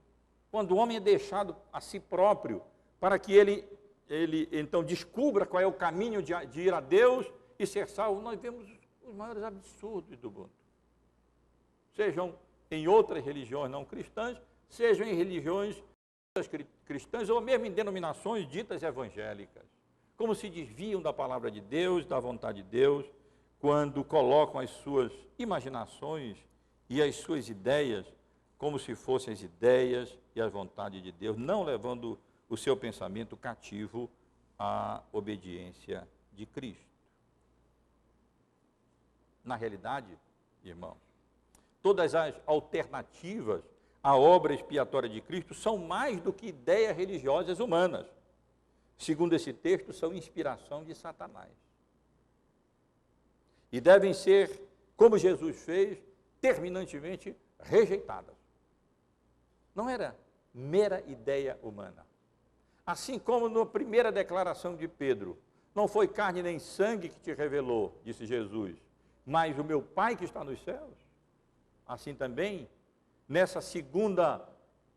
Quando o homem é deixado a si próprio para que ele então descubra qual é o caminho de ir a Deus e ser salvo, nós vemos os maiores absurdos do mundo. Sejam em outras religiões não cristãs, sejam em religiões cristãs ou mesmo em denominações ditas evangélicas. Como se desviam da palavra de Deus, da vontade de Deus, quando colocam as suas imaginações e as suas ideias como se fossem as ideias e a vontade de Deus, não levando o seu pensamento cativo à obediência de Cristo. Na realidade, irmãos, todas as alternativas à obra expiatória de Cristo são mais do que ideias religiosas humanas. Segundo esse texto, são inspiração de Satanás. E devem ser, como Jesus fez, terminantemente rejeitadas. Não era mera ideia humana. Assim como na primeira declaração de Pedro, não foi carne nem sangue que te revelou, disse Jesus, mas o meu Pai que está nos céus. Assim também, nessa segunda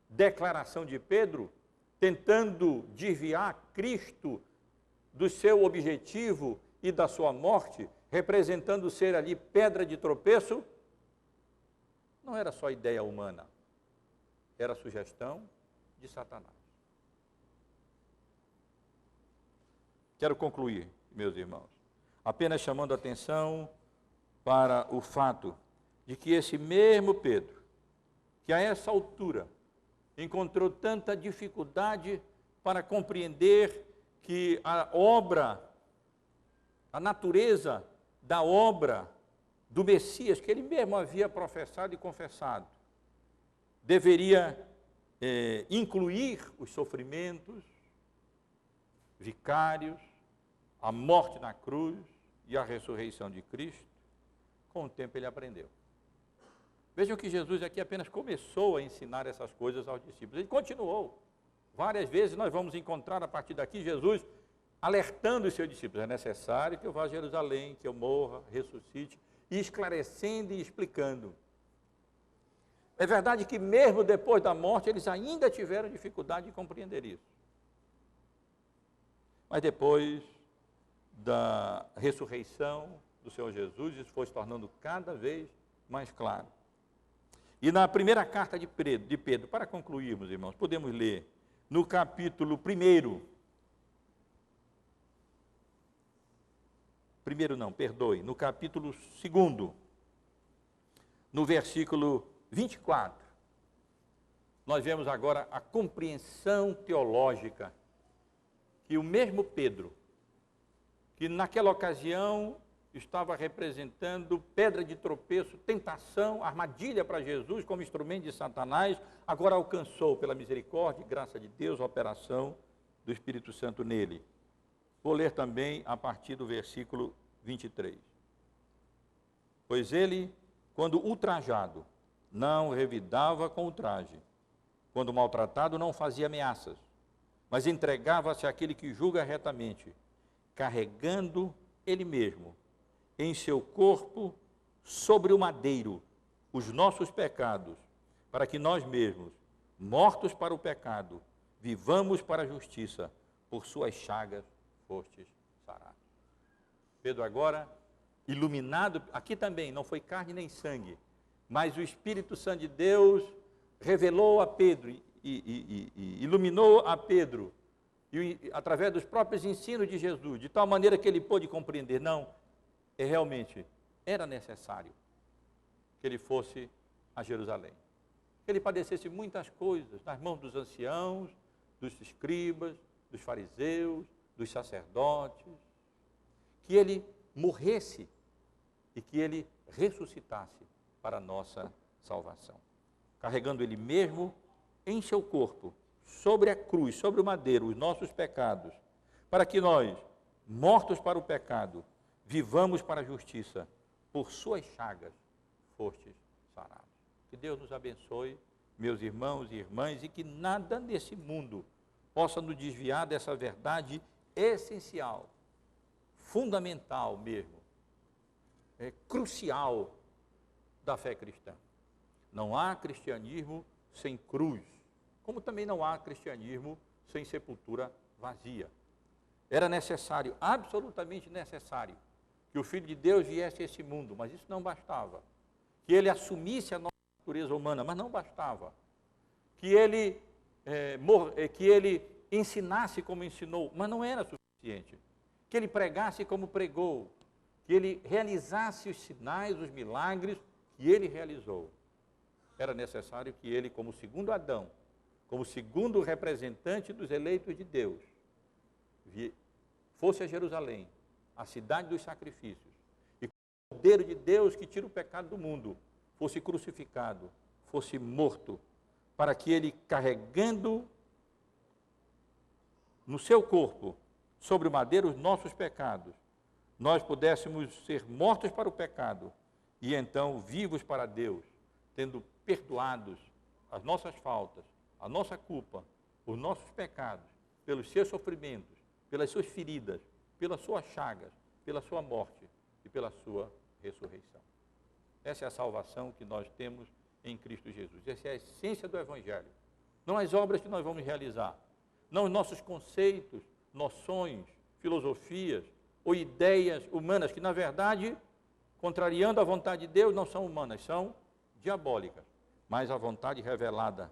declaração de Pedro, tentando desviar Cristo do seu objetivo e da sua morte, representando ser ali pedra de tropeço, não era só ideia humana, era sugestão de Satanás. Quero concluir, meus irmãos, apenas chamando a atenção para o fato de que esse mesmo Pedro, que a essa altura encontrou tanta dificuldade para compreender que a obra, a natureza da obra do Messias, que ele mesmo havia professado e confessado, deveria incluir os sofrimentos vicários, a morte na cruz e a ressurreição de Cristo. Com o tempo ele aprendeu. Vejam que Jesus aqui apenas começou a ensinar essas coisas aos discípulos. Ele continuou. Várias vezes nós vamos encontrar a partir daqui Jesus alertando os seus discípulos: é necessário que eu vá a Jerusalém, que eu morra, ressuscite, e esclarecendo e explicando. É verdade que mesmo depois da morte eles ainda tiveram dificuldade de compreender isso. Mas depois da ressurreição do Senhor Jesus, isso foi se tornando cada vez mais claro. E na primeira carta de Pedro, para concluirmos, irmãos, podemos ler no capítulo 1, no capítulo 2, no versículo 24, nós vemos agora a compreensão teológica que o mesmo Pedro, que naquela ocasião estava representando pedra de tropeço, tentação, armadilha para Jesus como instrumento de Satanás, agora alcançou pela misericórdia e graça de Deus a operação do Espírito Santo nele. Vou ler também a partir do versículo 23. Pois ele, quando ultrajado, não revidava com ultraje, quando maltratado não fazia ameaças, mas entregava-se àquele que julga retamente, carregando ele mesmo em seu corpo sobre o madeiro os nossos pecados, para que nós mesmos, mortos para o pecado, vivamos para a justiça, por suas chagas fostes sarados. Pedro agora, iluminado, aqui também não foi carne nem sangue, mas o Espírito Santo de Deus revelou a Pedro e iluminou a Pedro, através dos próprios ensinos de Jesus, de tal maneira que ele pôde compreender, não, realmente era necessário que ele fosse a Jerusalém, que ele padecesse muitas coisas nas mãos dos anciãos, dos escribas, dos fariseus, dos sacerdotes, que ele morresse e que ele ressuscitasse para a nossa salvação. Carregando Ele mesmo em seu corpo, sobre a cruz, sobre o madeiro, os nossos pecados, para que nós, mortos para o pecado, vivamos para a justiça, por suas chagas fostes sarados. Que Deus nos abençoe, meus irmãos e irmãs, e que nada nesse mundo possa nos desviar dessa verdade essencial, fundamental mesmo, crucial da fé cristã. Não há cristianismo sem cruz, como também não há cristianismo sem sepultura vazia. Era necessário, absolutamente necessário, que o Filho de Deus viesse a esse mundo, mas isso não bastava. Que ele assumisse a nossa natureza humana, mas não bastava. Que ele ensinasse como ensinou, mas não era suficiente. Que ele pregasse como pregou, que ele realizasse os sinais, os milagres que ele realizou. Era necessário que ele, como segundo Adão, como segundo representante dos eleitos de Deus, fosse a Jerusalém, a cidade dos sacrifícios, e como o Cordeiro de Deus que tira o pecado do mundo, fosse crucificado, fosse morto, para que ele, carregando no seu corpo, sobre o madeiro, os nossos pecados, nós pudéssemos ser mortos para o pecado e então vivos para Deus, tendo perdoados as nossas faltas, a nossa culpa, os nossos pecados, pelos seus sofrimentos, pelas suas feridas, pelas suas chagas, pela sua morte e pela sua ressurreição. Essa é a salvação que nós temos em Cristo Jesus. Essa é a essência do Evangelho. Não as obras que nós vamos realizar, não os nossos conceitos, noções, filosofias ou ideias humanas que, na verdade, contrariando a vontade de Deus, não são humanas, são diabólicas. Mas a vontade revelada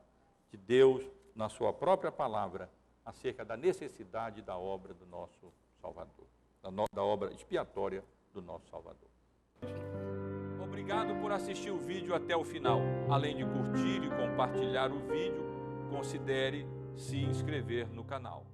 de Deus na sua própria palavra acerca da necessidade da obra do nosso Salvador, da obra expiatória do nosso Salvador. Obrigado por assistir o vídeo até o final. Além de curtir e compartilhar o vídeo, considere se inscrever no canal.